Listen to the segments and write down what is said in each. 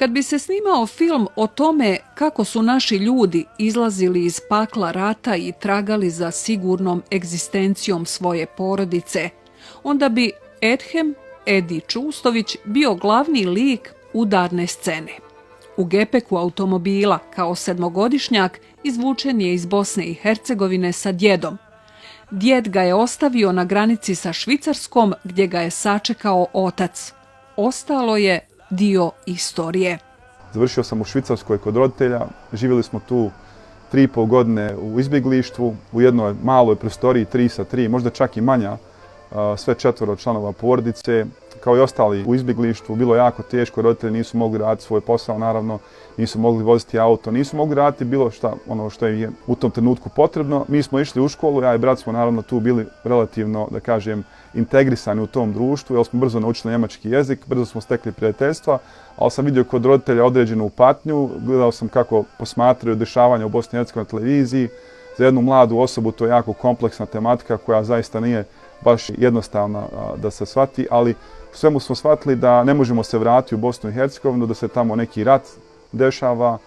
Kad bi se snimao film o tome kako su naši ljudi izlazili iz pakla rata i tragali za sigurnom egzistencijom svoje porodice, onda bi Edhem, Edi Čustović, bio glavni lik udarne scene. U gepeku automobila, kao sedmogodišnjak, izvučen je iz Bosne i Hercegovine sa djedom. Djed ga je ostavio na granici sa Švicarskom, gdje ga je sačekao otac. Ostalo je dio istorije. Završio sam u Švicarskoj kod roditelja. Živjeli smo tu 3,5 godine u izbjeglištvu, u jednoj maloj prostoriji 3x3, možda čak i manja, sve 4 članova porodice. Kao i ostali u izbjeglištvu, bilo jako teško, roditelji nisu mogli raditi svoj posao, naravno, nisu mogli voziti auto, nisu mogli raditi bilo šta, ono što je u tom trenutku potrebno. Mi smo išli u školu, ja i brat smo naravno tu bili relativno, da kažem, integrisani u tom društvu, jer smo brzo naučili njemački jezik, brzo smo stekli prijateljstva, ali sam vidio kod roditelja određenu patnju, gledao sam kako posmatraju dešavanja u Bosni i Hercegovini na televiziji. Za jednu mladu osobu to je jako kompleksna tematika koja zaista nije baš jednostavna da se shvati, ali svemu smo shvatili da ne možemo se vratiti u Bosnu i Hercegovinu, da se tamo neki rat dešava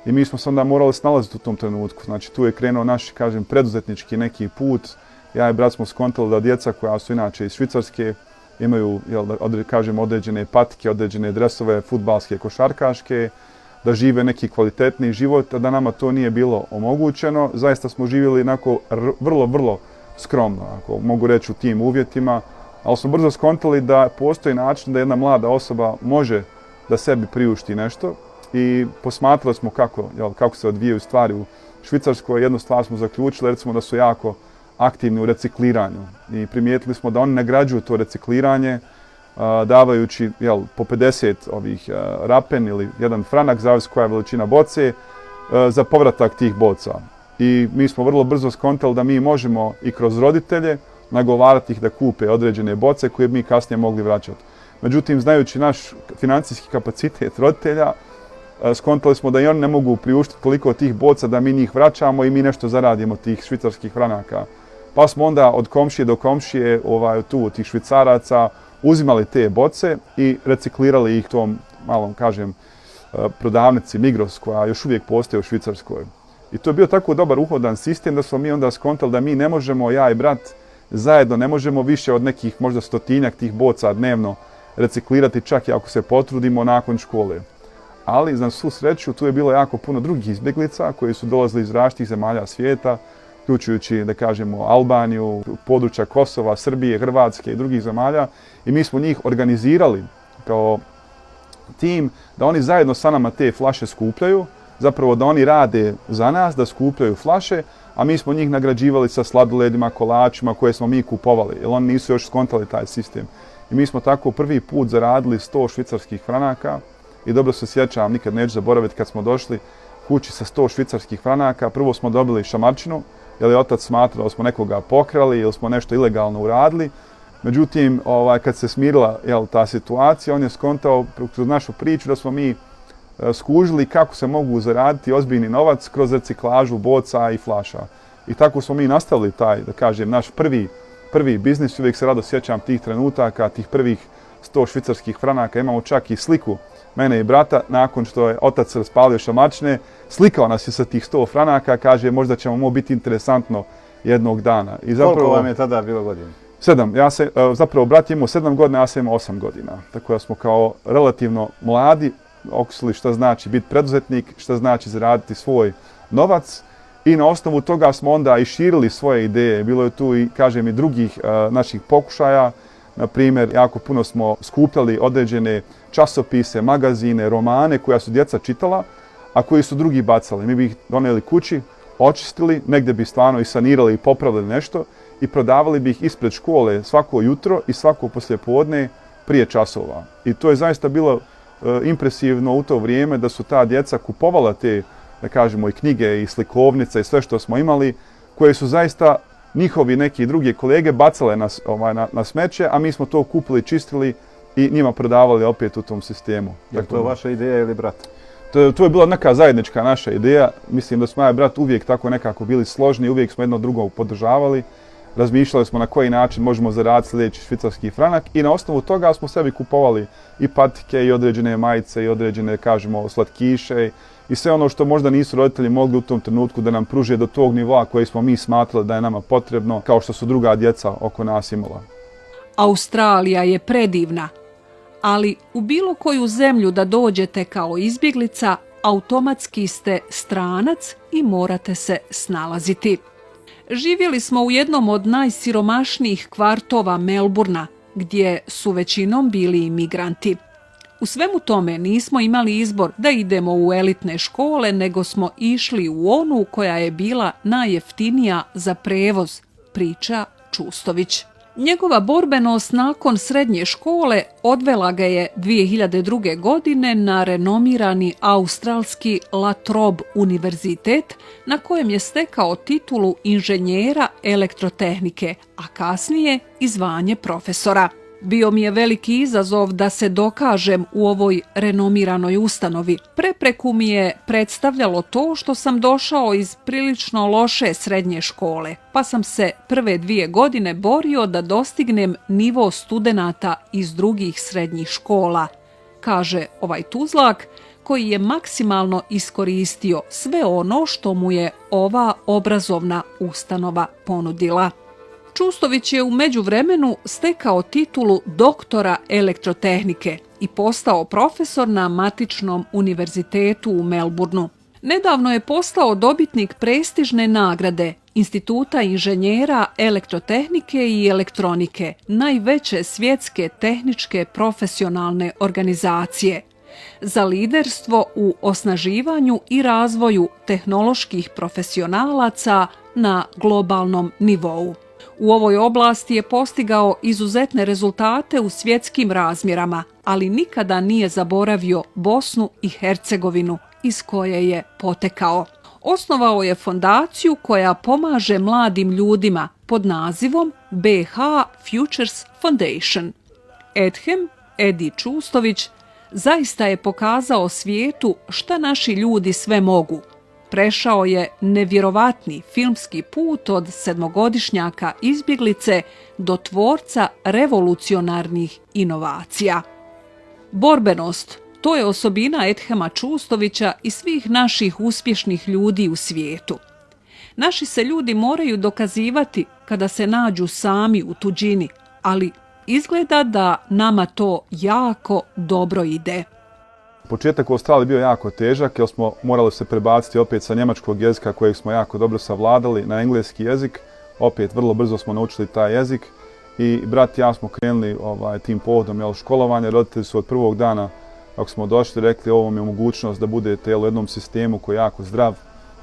i mi smo se onda morali snalaziti u tom trenutku. Znači tu je krenuo naš, kažem, preduzetnički neki put. Ja i brat smo skontali da djeca koja su inače iz Švicarske imaju, kažem, određene patike, određene dresove, fudbalske, košarkaške, da žive neki kvalitetni život, a da nama to nije bilo omogućeno. Zaista smo živjeli onako vrlo skromno, ako mogu reći, u tim uvjetima, ali smo brzo skontali da postoji način da jedna mlada osoba može da sebi priušti nešto i posmatrali smo kako se odvijaju stvari u Švicarskoj. Jednu stvar smo zaključili, recimo da su jako aktivni u recikliranju i primijetili smo da oni nagrađuju to recikliranje davajući po 50 ovih rapen ili 1 franak, zavisi koja je veličina boce, za povratak tih boca. I mi smo vrlo brzo skontali da mi možemo i kroz roditelje nagovarati ih da kupe određene boce koje bi mi kasnije mogli vraćati. Međutim, znajući naš financijski kapacitet roditelja, skontali smo da i oni ne mogu priuštiti toliko tih boca da mi njih vraćamo i mi nešto zaradimo tih švicarskih franaka. Pa smo onda od komšije do komšije, tu tih Švicaraca, uzimali te boce i reciklirali ih tom malom, kažem, prodavnici Migros koja još uvijek postoji u Švicarskoj. I to je bio tako dobar uhodan sistem da smo mi onda skontali da mi ne možemo, ja i brat, zajedno ne možemo više od nekih možda 100-tinjak tih boca dnevno reciklirati, čak i ako se potrudimo nakon škole. Ali za svu sreću tu je bilo jako puno drugih izbjeglica koji su dolazili iz različitih zemalja svijeta, uključujući, da kažemo, Albaniju, područja Kosova, Srbije, Hrvatske i drugih zemalja. I mi smo njih organizirali kao tim da oni zajedno sa nama te flaše skupljaju, zapravo da oni rade za nas, da skupljaju flaše, a mi smo njih nagrađivali sa sladoledima, kolačima koje smo mi kupovali, jer oni nisu još skontali taj sistem. I mi smo tako prvi put zaradili 100 švicarskih franaka i dobro se sjećam, nikad neću zaboraviti kad smo došli kući sa 100 švicarskih franaka. Prvo smo dobili šamarčinu, jer je otac smatrao da smo nekoga pokrali ili smo nešto ilegalno uradili. Međutim, kad se smirila ta situacija, on je skontao kroz našu priču da smo mi skužili kako se mogu zaraditi ozbiljni novac kroz reciklažu boca i flaša. I tako smo mi nastavili taj, da kažem, naš prvi biznis. Uvijek se rado sjećam tih trenutaka, tih prvih 100 švicarskih franaka. Imamo čak i sliku mene i brata, nakon što je otac raspalio šamarčine, slikao nas je sa tih 100 franaka, kaže možda će mu biti interesantno jednog dana. I zapravo, koliko vam je tada bilo godina? 7. Zapravo brat je imao 7 godina, ja sam imao 8 godina. Tako da smo kao relativno mladi okusili šta znači biti preduzetnik, šta znači zaraditi svoj novac. I na osnovu toga smo onda i širili svoje ideje. Bilo je tu i, kažem, i drugih naših pokušaja. Na primjer, jako puno smo skupljali određene časopise, magazine, romane koja su djeca čitala, a koji su drugi bacali. Mi bi ih donijeli kući, očistili, negdje bi stvarno i sanirali i popravili nešto i prodavali bi ih ispred škole svako jutro i svako poslijepodne prije časova. I to je zaista bilo impresivno u to vrijeme da su ta djeca kupovala te, da kažemo, i knjige i slikovnice i sve što smo imali, koje su zaista njihovi neki drugi kolege bacale na smeće, a mi smo to kupili, čistili i njima prodavali opet u tom sistemu. Je li to vaša ideja ili brat? To je bila neka zajednička naša ideja. Mislim da smo ja i brat uvijek tako nekako bili složni, uvijek smo jedno drugo podržavali. razmišljali smo na koji način možemo zaraditi sljedeći švicarski franak i na osnovu toga smo sebi kupovali i patike i određene majice i određene, kažemo, slatkiše i sve ono što možda nisu roditelji mogli u tom trenutku da nam pruže do tog nivoa koji smo mi smatrali da je nama potrebno, kao što su druga djeca oko nas imala. Australija je predivna, ali u bilo koju zemlju da dođete kao izbjeglica, automatski ste stranac i morate se snalaziti. Živjeli smo u jednom od najsiromašnijih kvartova Melburna, gdje su većinom bili imigranti. U svemu tome nismo imali izbor da idemo u elitne škole, nego smo išli u onu koja je bila najjeftinija za prevoz, priča Čustović. Njegova borbenost nakon srednje škole odvela ga je 2002. godine na renomirani australski La Trobe univerzitet, na kojem je stekao titulu inženjera elektrotehnike, a kasnije i zvanje profesora. Bio mi je veliki izazov da se dokažem u ovoj renomiranoj ustanovi. Prepreku mi je predstavljalo to što sam došao iz prilično loše srednje škole, pa sam se prve 2 godine borio da dostignem nivo studenata iz drugih srednjih škola, kaže ovaj Tuzlak, koji je maksimalno iskoristio sve ono što mu je ova obrazovna ustanova ponudila. Čustović je u međuvremenu stekao titulu doktora elektrotehnike i postao profesor na matičnom univerzitetu u Melbourneu. Nedavno je postao dobitnik prestižne nagrade Instituta inženjera elektrotehnike i elektronike, najveće svjetske tehničke profesionalne organizacije, za liderstvo u osnaživanju i razvoju tehnoloških profesionalaca na globalnom nivou. U ovoj oblasti je postigao izuzetne rezultate u svjetskim razmjerama, ali nikada nije zaboravio Bosnu i Hercegovinu iz koje je potekao. Osnovao je fondaciju koja pomaže mladim ljudima pod nazivom BH Futures Foundation. Edhem, Edi Čustović, zaista je pokazao svijetu šta naši ljudi sve mogu. Prešao je nevjerovatni filmski put od 7-godišnjaka izbjeglice do tvorca revolucionarnih inovacija. Borbenost, to je osobina Edhema Čustovića i svih naših uspješnih ljudi u svijetu. Naši se ljudi moraju dokazivati kada se nađu sami u tuđini, ali izgleda da nama to jako dobro ide. Početak u Australiji bio jako težak jer smo morali se prebaciti opet sa njemačkog jezika kojeg smo jako dobro savladali na engleski jezik. Opet vrlo brzo smo naučili taj jezik i brat i ja smo krenuli tim povodom školovanja. Roditelji su od prvog dana ako smo došli rekli ovo mi je mogućnost da budete u jednom sistemu koji je jako zdrav,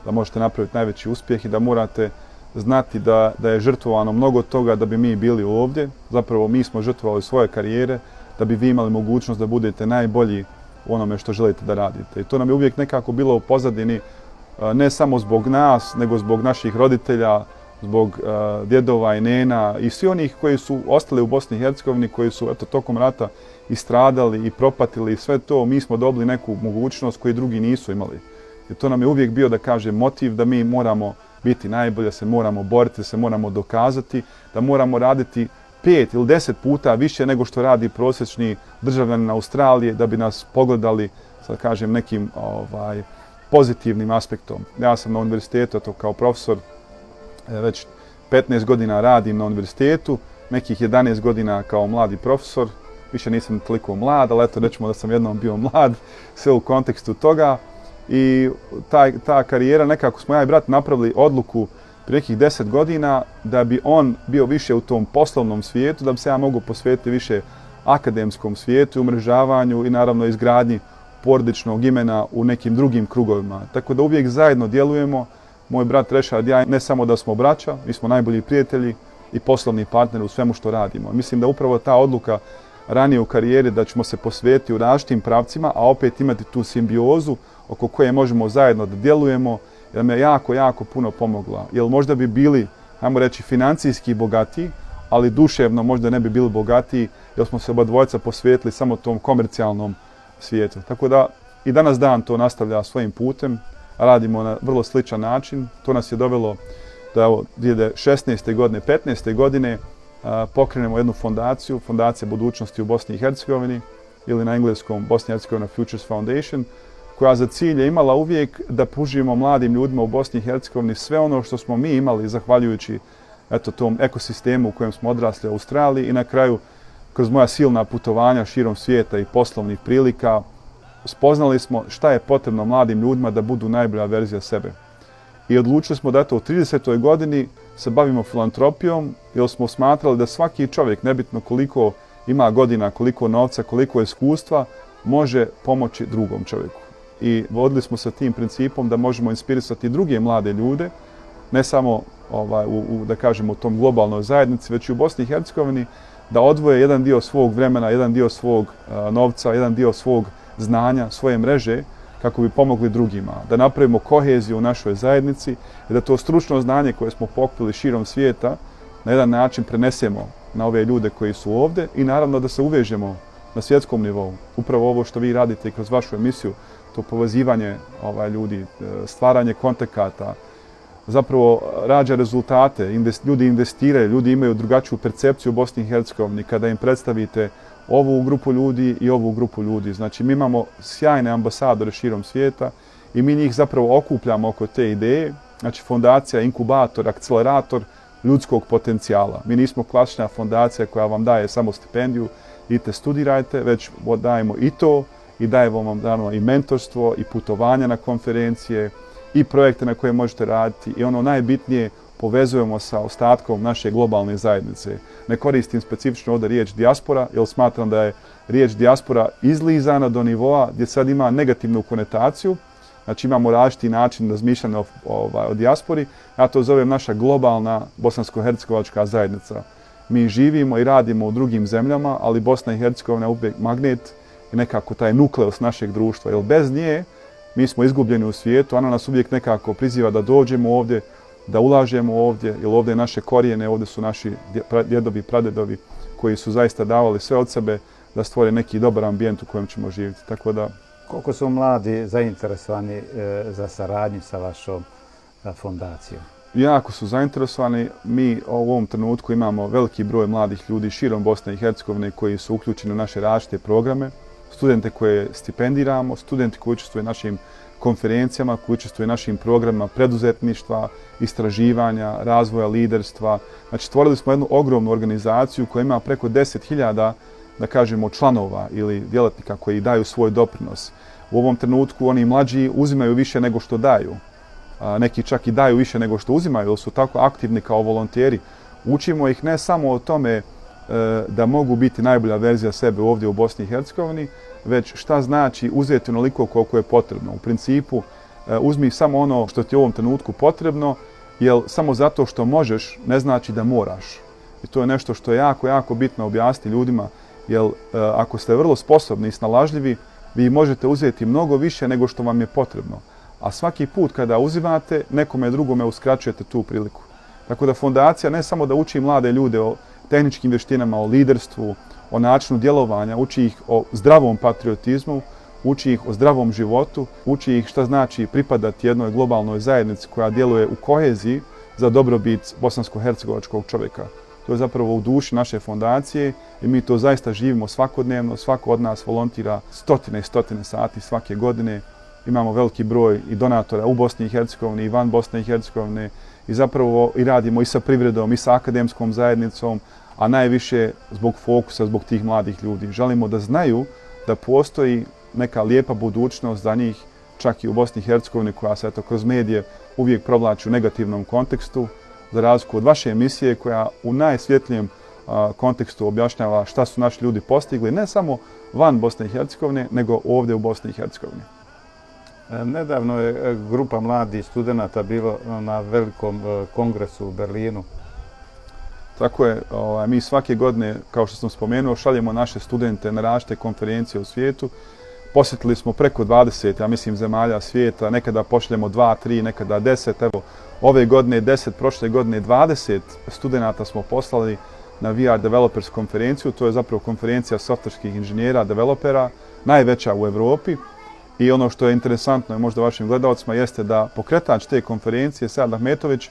da možete napraviti najveći uspjeh i da morate znati da je žrtvovano mnogo toga da bi mi bili ovdje. Zapravo mi smo žrtvovali svoje karijere da bi vi imali mogućnost da budete najbolji u onome što želite da radite. I to nam je uvijek nekako bilo u pozadini, ne samo zbog nas, nego zbog naših roditelja, zbog djedova i nena i svi onih koji su ostali u Bosni i Hercegovini, koji su tokom rata i stradali i propatili i sve to, mi smo dobili neku mogućnost koju drugi nisu imali. I to nam je uvijek bio, da kažem, motiv da mi moramo biti najbolji, da se moramo boriti, da se moramo dokazati, da moramo raditi 5 ili 10 puta više nego što radi prosječni državljanin Australije da bi nas pogledali sa, kažem, nekim pozitivnim aspektom. Ja sam na univerzitetu kao profesor, već 15 godina radim na univerzitetu, nekih 11 godina kao mladi profesor, više nisam toliko mlad, ali eto rećemo da sam jednom bio mlad, sve u kontekstu toga. I ta karijera, nekako smo ja i brat napravili odluku prije nekih 10 godina da bi on bio više u tom poslovnom svijetu, da bi se ja mogu posvetiti više akademskom svijetu, umrežavanju i naravno izgradnji porodičnog imena u nekim drugim krugovima. Tako da uvijek zajedno djelujemo. Moj brat Rešad i ja, ne samo da smo braća, mi smo najbolji prijatelji i poslovni partneri u svemu što radimo. Mislim da upravo ta odluka ranije u karijeri da ćemo se posvetiti u različitim pravcima, a opet imati tu simbiozu oko koje možemo zajedno da djelujemo, jer me jako, jako puno pomogla. Jer možda bi bili, ajmo reći, financijski bogatiji, ali duševno možda ne bi bili bogatiji, jer smo se oba dvojca posvetili samo tom komercijalnom svijetu. Tako da i danas dan to nastavlja svojim putem, radimo na vrlo sličan način. To nas je dovelo da 2016. godine, 15. godine pokrenemo jednu fondaciju, Fondacija budućnosti u Bosni i Hercegovini, ili na engleskom Bosnia i Hercegovina Futures Foundation, koja za cilj je imala uvijek da pružimo mladim ljudima u Bosni i Hercegovini sve ono što smo mi imali zahvaljujući tom ekosistemu u kojem smo odrasli u Australiji i na kraju kroz moja silna putovanja širom svijeta i poslovnih prilika spoznali smo šta je potrebno mladim ljudima da budu najbolja verzija sebe. I odlučili smo da u 30. godini se bavimo filantropijom jer smo smatrali da svaki čovjek, nebitno koliko ima godina, koliko novca, koliko iskustva, može pomoći drugom čovjeku. I vodili smo se tim principom da možemo inspirisati druge mlade ljude, ne samo da kažemo u tom globalnoj zajednici, već i u Bosni i Hercegovini, da odvoje jedan dio svog vremena, jedan dio svog novca, jedan dio svog znanja, svoje mreže, kako bi pomogli drugima, da napravimo koheziju u našoj zajednici i da to stručno znanje koje smo pokupili širom svijeta na jedan način prenesemo na ove ljude koji su ovdje i naravno da se uvežemo na svjetskom nivou. Upravo ovo što vi radite i kroz vašu emisiju, to povezivanje ljudi, stvaranje kontakata, zapravo rađa rezultate, ljudi investiraju, ljudi imaju drugačiju percepciju u Bosni i Hercegovini kada im predstavite ovu grupu ljudi i ovu grupu ljudi. Znači, mi imamo sjajne ambasadore širom svijeta i mi njih zapravo okupljamo oko te ideje. Znači, fondacija, inkubator, akcelerator ljudskog potencijala. Mi nismo klasična fondacija koja vam daje samo stipendiju, idite studirajte, već dajemo i to i dajemo vam naravno i mentorstvo i putovanja na konferencije i projekte na koje možete raditi i ono najbitnije, povezujemo sa ostatkom naše globalne zajednice. Ne koristim specifično ovdje riječ dijaspora, jer smatram da je riječ dijaspora izlizana do nivoa gdje sad ima negativnu konotaciju. Znači imamo različiti način razmišljanja o dijaspori. Ja to zovem naša globalna bosansko-hercegovačka zajednica. Mi živimo i radimo u drugim zemljama, ali Bosna i Hercegovina je uvijek magnet i nekako taj nukleus našeg društva. Jer bez nje mi smo izgubljeni u svijetu, ona nas uvijek nekako priziva da dođemo ovdje, da ulažemo ovdje, jer ovdje je naše korijene, ovdje su naši djedovi, pradedovi koji su zaista davali sve od sebe da stvore neki dobar ambijent u kojem ćemo živjeti. Tako da... Koliko su mladi zainteresovani za saradnju sa vašom fondacijom? Jako su zainteresovani. Mi u ovom trenutku imamo veliki broj mladih ljudi širom Bosne i Hercegovine koji su uključeni u naše različite programe. Studente koje stipendiramo, studenti koji učestvuju u našim konferencijama, koji učestvuju u našim programima preduzetništva, istraživanja, razvoja liderstva. Znači, stvorili smo jednu ogromnu organizaciju koja ima preko 10.000, da kažemo, članova ili djelatnika koji daju svoj doprinos. U ovom trenutku oni mlađi uzimaju više nego što daju. Neki čak i daju više nego što uzimaju, jer su tako aktivni kao volonteri. Učimo ih ne samo o tome da mogu biti najbolja verzija sebe ovdje u Bosni i Hercegovini, već šta znači uzeti onoliko koliko je potrebno. U principu, uzmi samo ono što ti je u ovom trenutku potrebno, jer samo zato što možeš ne znači da moraš. I to je nešto što je jako, jako bitno objasniti ljudima, jer ako ste vrlo sposobni i snalažljivi, vi možete uzeti mnogo više nego što vam je potrebno. A svaki put kada uzimate, nekome drugome uskraćujete tu priliku. Tako da fondacija ne samo da uči mlade ljude o tehničkim vještinama, o liderstvu, o načinu djelovanja, uči ih o zdravom patriotizmu, uči ih o zdravom životu, uči ih šta znači pripadati jednoj globalnoj zajednici koja djeluje u koheziji za dobrobit bosansko-hercegovačkog čovjeka. To je zapravo u duši naše fondacije i mi to zaista živimo svakodnevno. Svako od nas volontira stotine i stotine sati svake godine. Imamo veliki broj i donatora u Bosni i Hercegovini i van Bosne i Hercegovine i zapravo i radimo i sa privredom i sa akademskom zajednicom, a najviše zbog fokusa, zbog tih mladih ljudi. Želimo da znaju da postoji neka lijepa budućnost za njih, čak i u Bosni i Hercegovini, koja se kroz medije uvijek provlači u negativnom kontekstu, za razliku od vaše emisije koja u najsvjetlijem kontekstu objašnjava šta su naši ljudi postigli, ne samo van Bosne i Hercegovine, nego ovdje u Bosni i Hercegovini. Nedavno je grupa mladih studenata bilo na velikom kongresu u Berlinu. Tako je, mi svake godine, kao što sam spomenuo, šaljemo naše studente na različite konferencije u svijetu. Posjetili smo preko 20, ja mislim, zemalja svijeta, nekada pošaljemo 2, 3, nekada 10. Evo, ove godine 10, prošle godine 20 studenata smo poslali na VR Developers konferenciju. To je zapravo konferencija softverskih inženjera, developera, najveća u Europi. I ono što je interesantno možda vašim gledalcima jeste da pokretač te konferencije, Sead Ahmetović,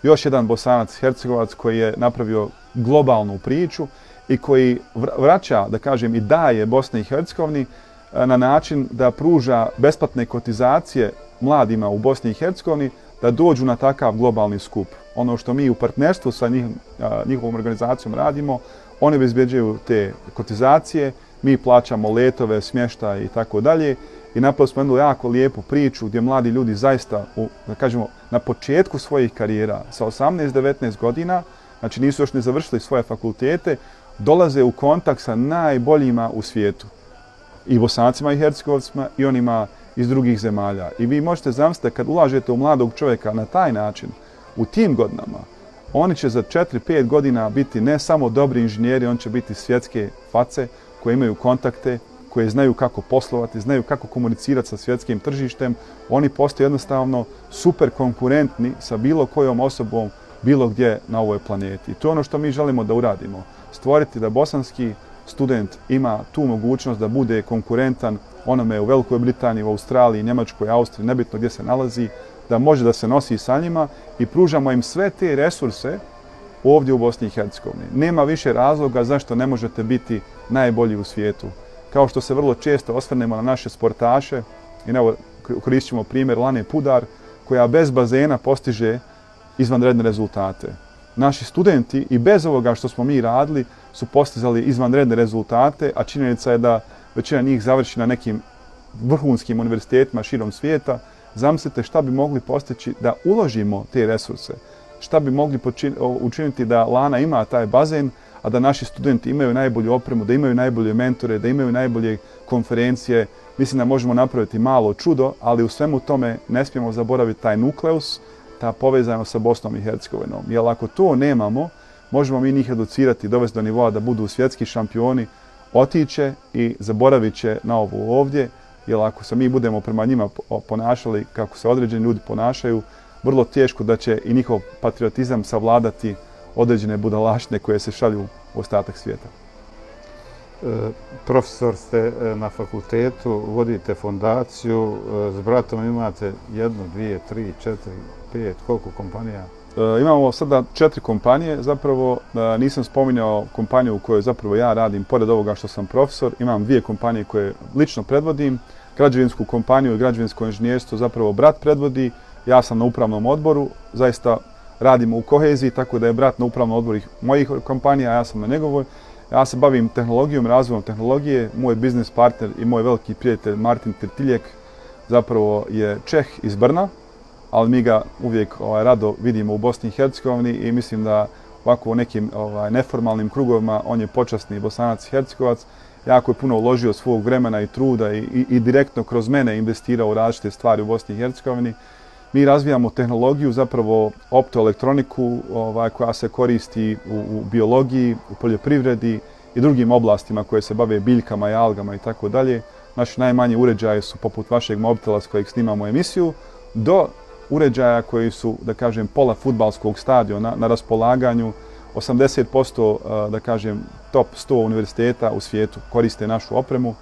još jedan Bosanac Hercegovac koji je napravio globalnu priču i koji vraća, da kažem, i daje Bosni i Hercegovini na način da pruža besplatne kotizacije mladima u Bosni i Hercegovini da dođu na takav globalni skup. Ono što mi u partnerstvu sa njihovom organizacijom radimo, oni obezbeđuju te kotizacije, mi plaćamo letove, smještaj i tako dalje. I napravo smo jednu jako lijepu priču gdje mladi ljudi zaista, da kažemo, na početku svojih karijera, sa 18-19 godina, znači nisu još ne završili svoje fakultete, dolaze u kontakt sa najboljima u svijetu. I Bosancima i Hercegovcima i onima iz drugih zemalja. I vi možete zamisliti kad ulažete u mladog čovjeka na taj način, u tim godinama, oni će za 4-5 godina biti ne samo dobri inženjeri, on će biti svjetske face koje imaju kontakte, koje znaju kako poslovati, znaju kako komunicirati sa svjetskim tržištem. Oni postaju jednostavno super konkurentni sa bilo kojom osobom, bilo gdje na ovoj planeti. I to je ono što mi želimo da uradimo. Stvoriti da bosanski student ima tu mogućnost da bude konkurentan onome u Velikoj Britaniji, u Australiji, Njemačkoj, Austriji, nebitno gdje se nalazi, da može da se nosi sa njima i pružamo im sve te resurse ovdje u Bosni i Hercegovini. Nema više razloga zašto ne možete biti najbolji u svijetu. Kao što se vrlo često osvrnemo na naše sportaše, i evo koristit ćemo primjer Lane Pudar, koja bez bazena postiže izvanredne rezultate. Naši studenti i bez ovoga što smo mi radili su postizali izvanredne rezultate, a činjenica je da većina njih završi na nekim vrhunskim univerzitetima širom svijeta. Zamislite šta bi mogli postići da uložimo te resurse, šta bi mogli učiniti da Lana ima taj bazen, a da naši studenti imaju najbolju opremu, da imaju najbolje mentore, da imaju najbolje konferencije. Mislim da možemo napraviti malo čudo, ali u svemu tome ne smijemo zaboraviti taj nukleus, ta povezanost sa Bosnom i Hercegovinom. Jer ako to nemamo, možemo mi njih educirati, dovesti do nivoa da budu svjetski šampioni, otiće i zaboravit će na ovo ovdje. Jer ako se mi budemo prema njima ponašali kako se određeni ljudi ponašaju, vrlo teško da će i njihov patriotizam savladati određene budalaštine koje se šalju u ostatak svijeta. Profesor ste na fakultetu, vodite fondaciju, s bratom imate 1, 2, 3, 4, 5, koliko kompanija? Imamo sada 4 kompanije, zapravo nisam spominjao kompaniju u kojoj zapravo ja radim, pored ovoga što sam profesor, imam 2 kompanije koje lično predvodim, građevinsku kompaniju i građevinsko inženjerstvo zapravo brat predvodi, ja sam na upravnom odboru, zaista radimo u koheziji, tako da je brat na upravnom odboru mojih kompanija, a ja sam na njegovoj. Ja se bavim tehnologijom, razvojem tehnologije, moj biznis partner i moj veliki prijatelj Martin Tertiljek zapravo je Čeh iz Brna, ali mi ga uvijek rado vidimo u Bosni i Hercegovini i mislim da ovako u nekim neformalnim krugovima on je počasni Bosanac i Hercegovac. Jako je puno uložio svog vremena i truda i direktno kroz mene investirao u različite stvari u Bosni i Hercegovini. Mi razvijamo tehnologiju, zapravo optoelektroniku koja se koristi u biologiji, u poljoprivredi i drugim oblastima koje se bave biljkama i algama i tako dalje. Naši najmanji uređaji su poput vašeg mobitela s kojeg snimamo emisiju, do uređaja koji su, da kažem, pola fudbalskog stadiona na raspolaganju. 80%, da kažem, top 100 univerziteta u svijetu koriste našu opremu.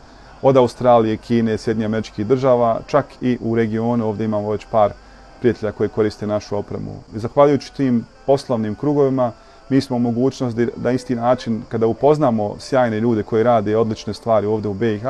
Od Australije, Kine, Sjedinjenih Američkih Država, čak i u regionu, ovdje imamo već par prijatelja koji koriste našu opremu. I zahvaljujući tim poslovnim krugovima, mi smo u mogućnosti da isti način, kada upoznamo sjajne ljude koji rade odlične stvari ovdje u BiH,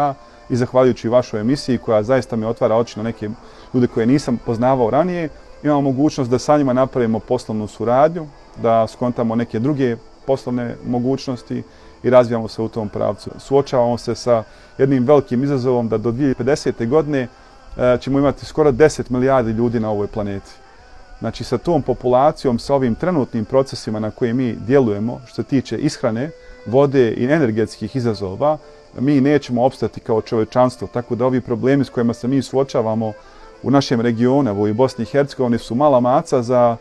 i zahvaljujući vašoj emisiji koja zaista mi otvara oči na neke ljude koje nisam poznavao ranije, imamo mogućnost da sa njima napravimo poslovnu suradnju, da skontamo neke druge poslovne mogućnosti i razvijamo se u tom pravcu. Suočavamo se sa jednim velikim izazovom da do 2050. godine ćemo imati skoro 10 milijardi ljudi na ovoj planeti. Znači sa tom populacijom, sa ovim trenutnim procesima na koje mi djelujemo, što se tiče ishrane, vode i energetskih izazova, mi nećemo opstati kao čovječanstvo. Tako da ovi problemi s kojima se mi suočavamo u našem regionu, u Bosni i Hercegovini, su mala maca za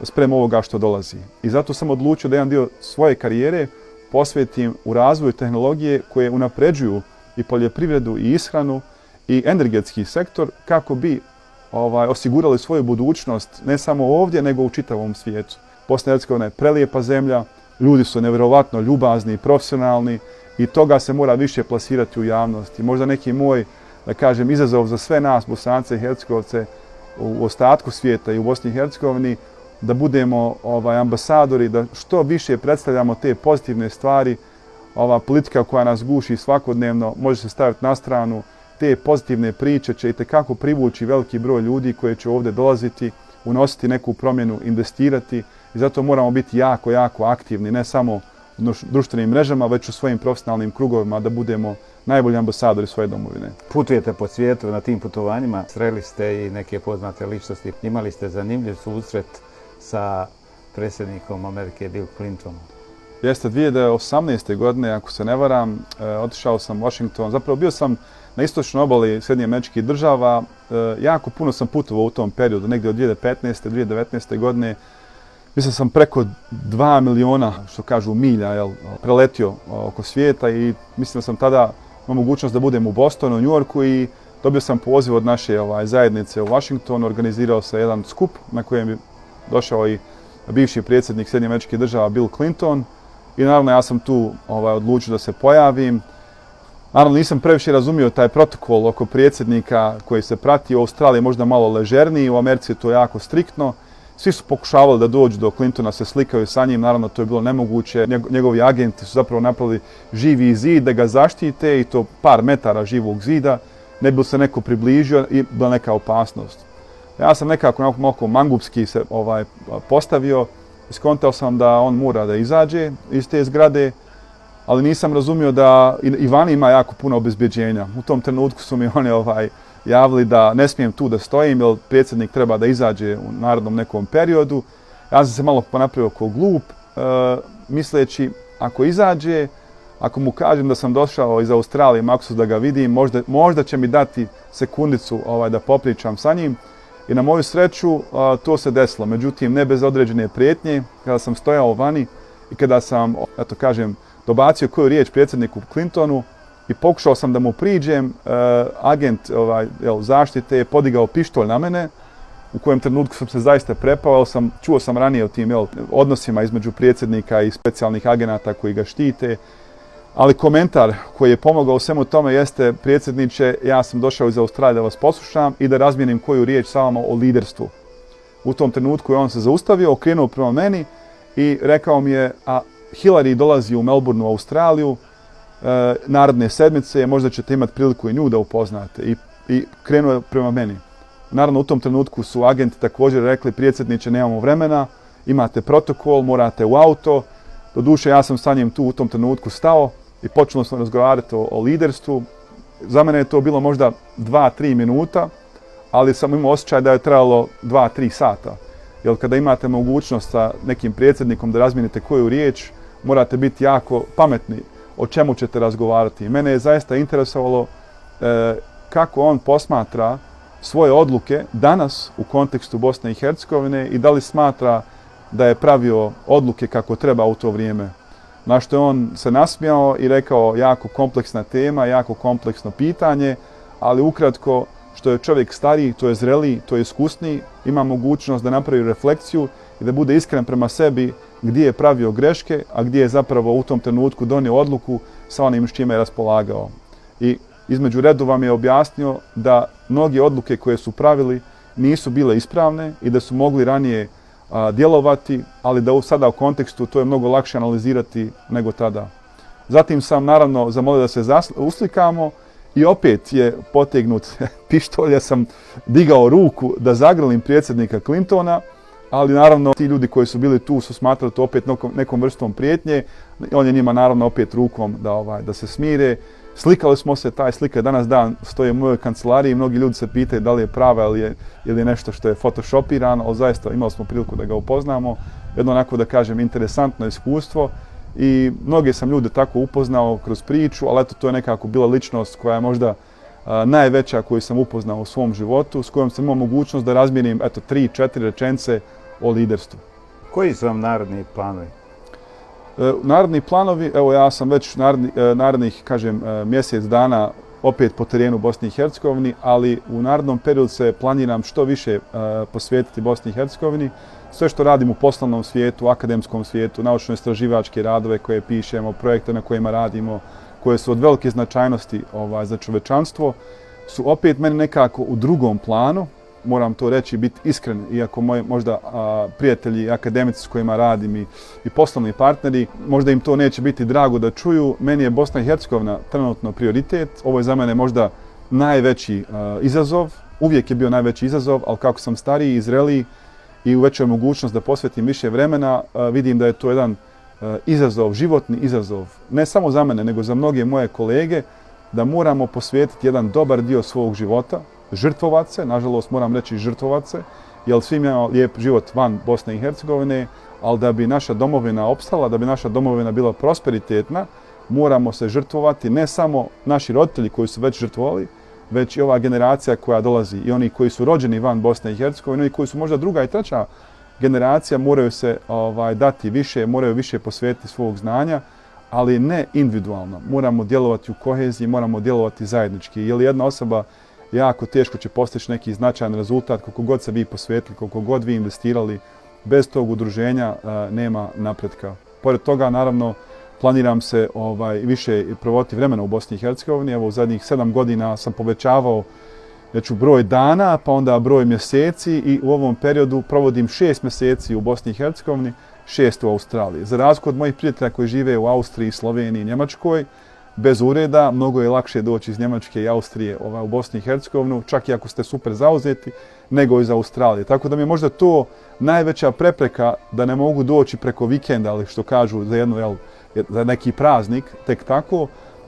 sprem ovoga što dolazi. I zato sam odlučio da jedan dio svoje karijere posvetim u razvoju tehnologije koje unapređuju i poljoprivredu i ishranu i energetski sektor kako bi osigurali svoju budućnost ne samo ovdje nego u čitavom svijetu. Bosna i Hercegovina je prelijepa zemlja, ljudi su nevjerovatno ljubazni i profesionalni i toga se mora više plasirati u javnosti. Možda neki moj, da kažem, izazov za sve nas, Bosance i Hercegovce u ostatku svijeta i u Bosni i Hercegovini, da budemo ambasadori, da što više predstavljamo te pozitivne stvari. Ova politika koja nas guši svakodnevno može se staviti na stranu. Te pozitivne priče će itekako privući veliki broj ljudi koji će ovdje dolaziti, unositi neku promjenu, investirati i zato moramo biti jako, jako aktivni, ne samo u društvenim mrežama, već u svojim profesionalnim krugovima da budemo najbolji ambasadori svoje domovine. Putujete po svijetu, na tim putovanjima sreli ste i neke poznate ličnosti. Imali ste zanimljiv susret sa predsjednikom Amerike Bill Clintonom. Jeste, 2018. godine, ako se ne varam, otišao sam u Washington. Zapravo bio sam na istočnoj obali Sjedinjenih Američkih Država. Jako puno sam putovao u tom periodu, negdje od 2015. 2019. godine. Mislim sam preko 2 miliona, što kažu, milja preletio oko svijeta i mislim da sam tada imao mogućnost da budem u Bostonu, u New Yorku i dobio sam poziv od naše zajednice u Washingtonu. Organizirao se jedan skup na kojem je došao i bivši predsjednik Sjedinjenih Američkih Država Bill Clinton. I naravno ja sam tu odlučio da se pojavim. Naravno nisam previše razumio taj protokol oko predsjednika koji se prati. U Australiji je možda malo ležerniji, u Americi je to jako striktno. Svi su pokušavali da dođu do Clintona, se slikaju sa njim, naravno to je bilo nemoguće. Njegovi agenti su zapravo napravili živi zid da ga zaštite i to par metara živog zida. Ne bi se neko približio i bila neka opasnost. Ja sam nekako malo mangupski se postavio. Iskontao sam da on mora da izađe iz te zgrade, ali nisam razumio da i vani ima jako puno obezbeđenja. U tom trenutku su mi oni javili da ne smijem tu da stojim, jer predsjednik treba da izađe u narednom nekom periodu. Ja sam se malo napravio kao glup, misleći ako izađe, ako mu kažem da sam došao iz Australije maksus da ga vidim, možda će mi dati sekundicu da popričam sa njim. I na moju sreću to se desilo, međutim ne bez određene prijetnje. Kada sam stojao vani i kada sam, dobacio koju riječ predsjedniku Clintonu i pokušao sam da mu priđem, agent zaštite je podigao pištolj na mene, u kojem trenutku sam se zaista prepao, čuo sam ranije o tim odnosima između predsjednika i specijalnih agenata koji ga štite. Ali komentar koji je pomogao u svemu tome jeste: predsjedniče, ja sam došao iz Australije da vas poslušam i da razmijenim koju riječ sa vama o liderstvu. U tom trenutku je on se zaustavio, okrenuo prema meni i rekao mi je: a Hillary dolazi u Melbourne, u Australiju, naredne sedmice, možda ćete imati priliku i nju da upoznate. I krenuo je prema meni. Naravno, u tom trenutku su agenti također rekli: predsjedniče, nemamo vremena, imate protokol, morate u auto. Doduše, ja sam sa njim tu u tom trenutku stao i počeli smo razgovarati o liderstvu. Za mene je to bilo možda 2-3 minuta, ali sam imao osjećaj da je trajalo 2-3 sata. Jer kada imate mogućnost sa nekim predsjednikom da razmijenite koju riječ, morate biti jako pametni o čemu ćete razgovarati. Mene je zaista interesovalo kako on posmatra svoje odluke danas u kontekstu Bosne i Hercegovine i da li smatra da je pravio odluke kako treba u to vrijeme. Na što je on se nasmijao i rekao: jako kompleksna tema, jako kompleksno pitanje, ali ukratko, što je čovjek stariji, to je zreliji, to je iskusniji, ima mogućnost da napravi refleksiju i da bude iskren prema sebi gdje je pravio greške, a gdje je zapravo u tom trenutku donio odluku sa onim s čime je raspolagao. I između redova mi je objasnio da mnoge odluke koje su pravili nisu bile ispravne i da su mogli ranije djelovati, ali da sada u kontekstu to je mnogo lakše analizirati nego tada. Zatim sam naravno zamolio da se uslikamo i opet je potegnut pištolj. Ja sam digao ruku da zagrlim predsjednika Clintona, ali naravno ti ljudi koji su bili tu su smatrali to opet nekom vrstom prijetnje. On je njima naravno opet rukom da se smire. Slikali smo se, taj slika danas dan stoji u mojoj kancelariji. Mnogi ljudi se pitaju da li je prava ili nešto što je photoshopirano, ali zaista imali smo priliku da ga upoznamo. Jedno onako da kažem interesantno iskustvo i mnoge sam ljude tako upoznao kroz priču, ali eto to je nekako bila ličnost koja je možda najveća koju sam upoznao u svom životu, s kojom sam imao mogućnost da razmijenim 3-4 rečenice o liderstvu. Koji su vam naredni planovi? Naredni planovi, evo ja sam već narednih, mjesec dana opet po terenu Bosni i Hercegovini, ali u narednom periodu se planiram što više posvetiti Bosni i Hercegovini. Sve što radim u poslovnom svijetu, akademskom svijetu, naučno-istraživačke radove koje pišemo, projekte na kojima radimo, koje su od velike značajnosti za čovečanstvo, su opet meni nekako u drugom planu. moram to reći, biti iskren, iako moji možda prijatelji, akademici s kojima radim i poslovni partneri, možda im to neće biti drago da čuju. Meni je Bosna i Hercegovina trenutno prioritet. Ovo je za mene možda najveći izazov. Uvijek je bio najveći izazov, ali kako sam stariji i zreliji i u većoj mogućnost da posvetim više vremena, vidim da je to jedan izazov, životni izazov, ne samo za mene, nego za mnoge moje kolege, da moramo posvetiti jedan dobar dio svog života, žrtvovat se, nažalost moram reći žrtvovat se, jer svi imamo lijep život van Bosne i Hercegovine, ali da bi naša domovina opstala, da bi naša domovina bila prosperitetna, moramo se žrtvovati, ne samo naši roditelji koji su već žrtvovali, već i ova generacija koja dolazi i oni koji su rođeni van Bosne i Hercegovine i koji su možda druga i treća generacija, moraju se dati više, moraju više posvetiti svog znanja, ali ne individualno. Moramo djelovati u koheziji, moramo djelovati zajednički. Jer jedna osoba jako teško će postići neki značajan rezultat, koliko god se vi posvetili, koliko god vi investirali, bez tog udruženja nema napretka. Pored toga, naravno, planiram se više provoditi vremena u Bosni i Hercegovini. Evo, u zadnjih 7 godina sam povećavao broj dana, pa onda broj mjeseci i u ovom periodu provodim 6 mjeseci u Bosni i Hercegovini, 6 u Australiji. Za razliku od mojih prijatelja koji žive u Austriji, Sloveniji i Njemačkoj, bez ureda, mnogo je lakše doći iz Njemačke i Austrije u Bosni i Hercegovinu, čak i ako ste super zauzeti, nego iz Australije. Tako da mi je možda to najveća prepreka da ne mogu doći preko vikenda, ali što kažu za neki praznik, tek tako,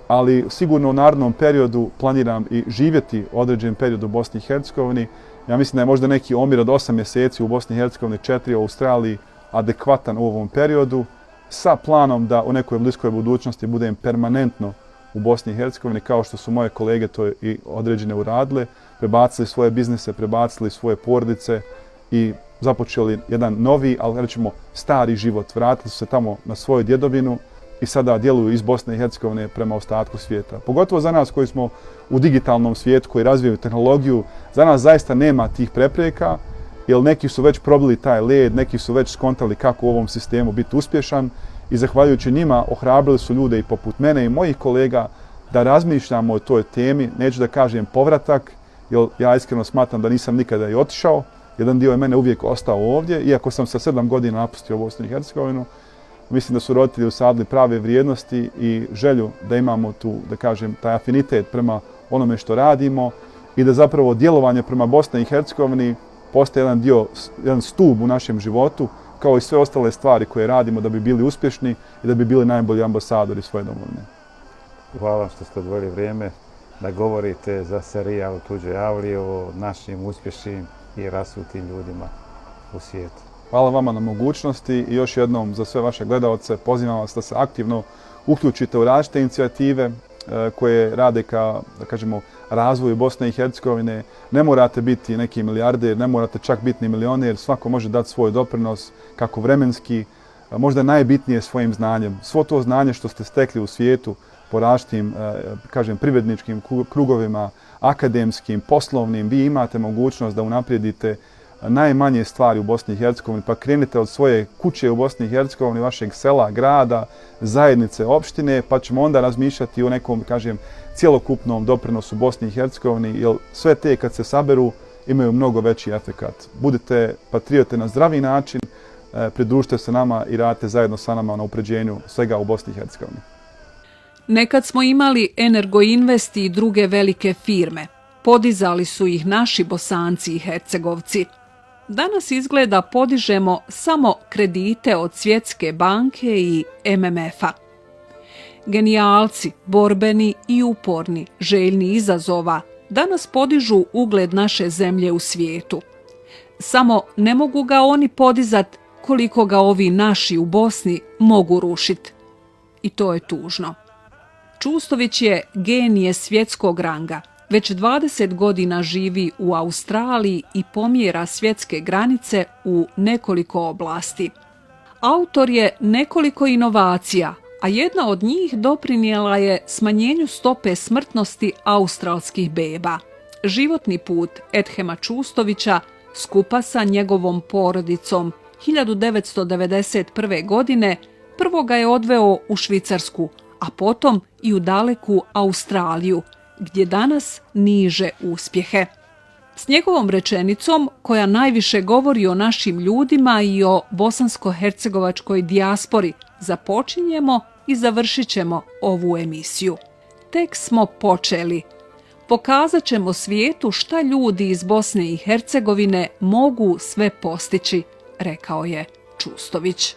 ali sigurno u narednom periodu planiram i živjeti određen period u Bosni i Hercegovini. Ja mislim da je možda neki omjer od 8 mjeseci u Bosni i Hercegovini, 4 u Australiji adekvatan u ovom periodu, sa planom da u nekoj bliskoj budućnosti budem permanentno u Bosni i Hercegovini, kao što su moje kolege to i određene uradile, prebacili svoje biznise, prebacili svoje porodice i započeli jedan novi, ali rećemo stari život. Vratili su se tamo na svoju djedovinu i sada djeluju iz Bosne i Hercegovine prema ostatku svijeta. Pogotovo za nas koji smo u digitalnom svijetu, koji razvijaju tehnologiju, za nas zaista nema tih prepreka, jer neki su već probili taj led, neki su već skontali kako u ovom sistemu biti uspješan i zahvaljujući njima ohrabrili su ljude i poput mene i mojih kolega da razmišljamo o toj temi. Neću da kažem povratak, jer ja iskreno smatram da nisam nikada i otišao. Jedan dio je mene uvijek ostao ovdje, iako sam sa 7 godina napustio Bosnu i Hercegovinu. Mislim da su roditelji usadili prave vrijednosti i želju da imamo tu, da kažem, taj afinitet prema onome što radimo i da zapravo djelovanje prema Bosni i Hercegovini postaje jedan stup u našem životu, kao i sve ostale stvari koje radimo da bi bili uspješni i da bi bili najbolji ambasadori svoje domovine. Hvala što ste odvojili vrijeme da govorite za serijal Tuđe avlije o našim uspješnim i rasutim ljudima u svijetu. Hvala vama na mogućnosti i još jednom za sve vaše gledaoce pozivam vas da se aktivno uključite u različite inicijative koje rade ka, da kažemo, razvoju Bosne i Hercegovine. Ne morate biti neki milijarder, ne morate čak biti ni milioner, svako može dati svoj doprinos, kako vremenski, možda najbitnije svojim znanjem. Svo to znanje što ste stekli u svijetu po različitim, kažem, privredničkim krugovima, akademskim, poslovnim, vi imate mogućnost da unaprijedite najmanje stvari u Bosni i Hercegovini, pa krenite od svoje kuće u Bosni i Hercegovini, vašeg sela, grada, zajednice, opštine, pa ćemo onda razmišljati o nekom, kažem, cjelokupnom doprinosu Bosni i Hercegovini, jer sve te kad se saberu imaju mnogo veći efekat. Budite patriote na zdravi način, pridružite se nama i radite zajedno sa nama na upređenju svega u Bosni i Hercegovini. Nekad smo imali Energoinvest i druge velike firme. Podizali su ih naši Bosanci i Hercegovci. Danas izgleda podižemo samo kredite od Svjetske banke i MMF-a. Genijalci, borbeni i uporni, željni izazova, danas podižu ugled naše zemlje u svijetu. Samo ne mogu ga oni podizat koliko ga ovi naši u Bosni mogu rušiti. I to je tužno. Čustović je genije svjetskog ranga. Već 20 godina živi u Australiji i pomjera svjetske granice u nekoliko oblasti. Autor je nekoliko inovacija, a jedna od njih doprinijela je smanjenju stope smrtnosti australskih beba. Životni put Edhema Čustovića skupa sa njegovom porodicom 1991. godine prvo ga je odveo u Švicarsku, a potom i u daleku Australiju, gdje danas niže uspjehe. S njegovom rečenicom, koja najviše govori o našim ljudima i o bosansko-hercegovačkoj dijaspori, započinjemo i završit ćemo ovu emisiju. Tek smo počeli. Pokazat ćemo svijetu šta ljudi iz Bosne i Hercegovine mogu sve postići, rekao je Čustović.